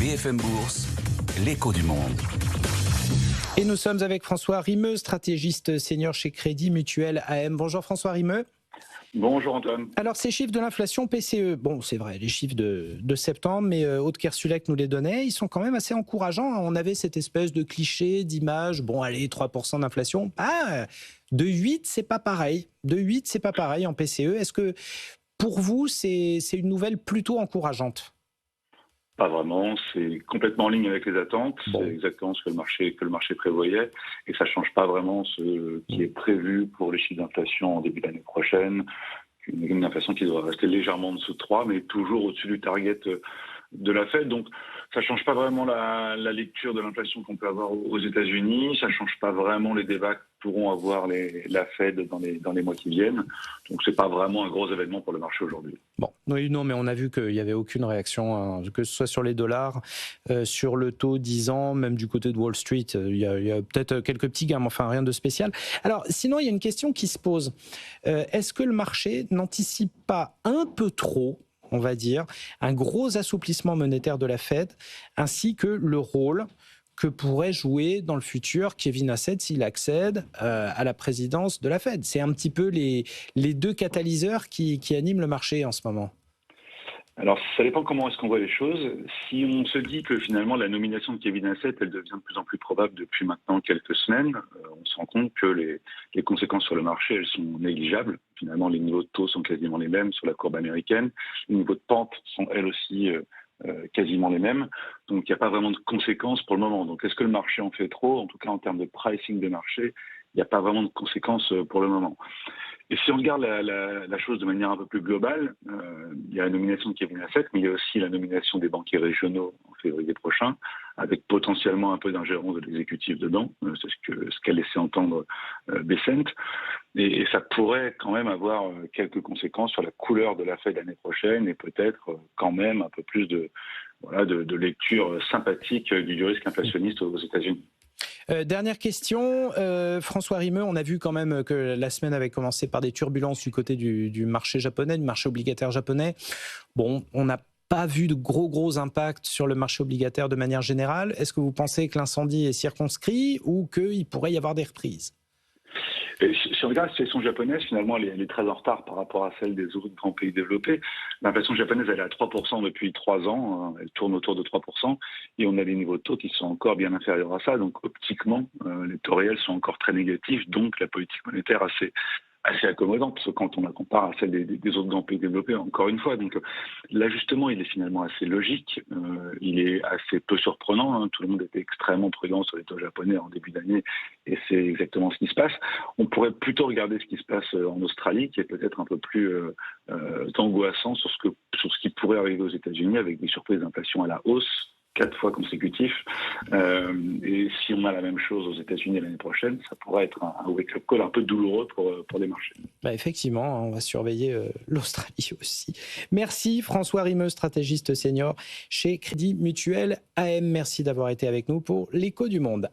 BFM Bourse, l'écho du monde. Et nous sommes avec François Rimeux, stratégiste senior chez Crédit Mutuel AM. Bonjour François Rimeux. Bonjour Antoine. Alors ces chiffres de l'inflation PCE, bon c'est vrai, les chiffres de septembre, mais Aude Kersulek nous les donnait, ils sont quand même assez encourageants. On avait cette espèce de cliché, d'image, bon allez 3% d'inflation, de 8 c'est pas pareil, de 8 c'est pas pareil en PCE. Est-ce que pour vous c'est une nouvelle plutôt encourageante ? Pas vraiment, c'est complètement en ligne avec les attentes, Bon. C'est exactement ce que le marché prévoyait, et ça change pas vraiment ce qui est prévu pour les chiffres d'inflation en début d'année prochaine, une inflation qui devrait rester légèrement en dessous de 3, mais toujours au-dessus du target de la Fed. Donc ça change pas vraiment la lecture de l'inflation qu'on peut avoir aux États-Unis, ça change pas vraiment les débats que pourront avoir la Fed dans les mois qui viennent. Donc c'est pas vraiment un gros événement pour le marché aujourd'hui. Bon, oui, non, mais on a vu qu'il n'y avait aucune réaction, hein, que ce soit sur les dollars, sur le taux 10 ans, même du côté de Wall Street, il y a peut-être quelques petits gains, mais enfin rien de spécial. Alors, sinon, il y a une question qui se pose. Est-ce que le marché n'anticipe pas un peu trop, on va dire, un gros assouplissement monétaire de la Fed, ainsi que le rôle que pourrait jouer dans le futur Kevin Hassett s'il accède à la présidence de la Fed? C'est un petit peu les deux catalyseurs qui animent le marché en ce moment. Alors, ça dépend comment est-ce qu'on voit les choses. Si on se dit que finalement la nomination de Kevin Hassett, elle devient de plus en plus probable depuis maintenant quelques semaines, on se rend compte que les conséquences sur le marché, elles sont négligeables. Finalement, les niveaux de taux sont quasiment les mêmes sur la courbe américaine. Les niveaux de pente sont elles aussi quasiment les mêmes. Donc, il n'y a pas vraiment de conséquences pour le moment. Donc, est-ce que le marché en fait trop? En tout cas, en termes de pricing de marché, il n'y a pas vraiment de conséquences pour le moment. Et si on regarde la chose de manière un peu plus globale, il y a la nomination de Kevin Hassett, mais il y a aussi la nomination des banquiers régionaux en février prochain, avec potentiellement un peu d'ingérence de l'exécutif dedans. C'est ce qu'a laissé entendre Bessent. Et ça pourrait quand même avoir quelques conséquences sur la couleur de la Fed l'année prochaine et peut-être quand même un peu plus de lecture sympathique du risque inflationniste aux États-Unis. Dernière question, François Rimeux, on a vu quand même que la semaine avait commencé par des turbulences du côté du marché japonais, du marché obligataire japonais. Bon, on n'a pas vu de gros impacts sur le marché obligataire de manière générale. Est-ce que vous pensez que l'incendie est circonscrit ou qu'il pourrait y avoir des reprises ? Et si on regarde la situation japonaise, finalement, elle est très en retard par rapport à celle des autres grands pays développés. L'inflation japonaise, elle est à 3% depuis 3 ans. Elle tourne autour de 3%. Et on a des niveaux de taux qui sont encore bien inférieurs à ça. Donc, optiquement, les taux réels sont encore très négatifs. Donc, la politique monétaire assez accommodante quand on la compare à celle des autres grands pays développés, encore une fois. Donc l'ajustement, il est finalement assez logique, il est assez peu surprenant, hein. Tout le monde était extrêmement prudent sur les taux japonais en début d'année et c'est exactement ce qui se passe. On pourrait plutôt regarder ce qui se passe en Australie, qui est peut-être un peu plus angoissant sur ce qui pourrait arriver aux États-Unis avec des surprises d'inflation à la hausse 4 fois consécutifs. Et si on a la même chose aux États-Unis l'année prochaine, ça pourrait être un wake-up call un peu douloureux pour les marchés. Effectivement, on va surveiller l'Australie aussi. Merci François Rimeux, stratégiste senior chez Crédit Mutuel AM. Merci d'avoir été avec nous pour l'écho du monde.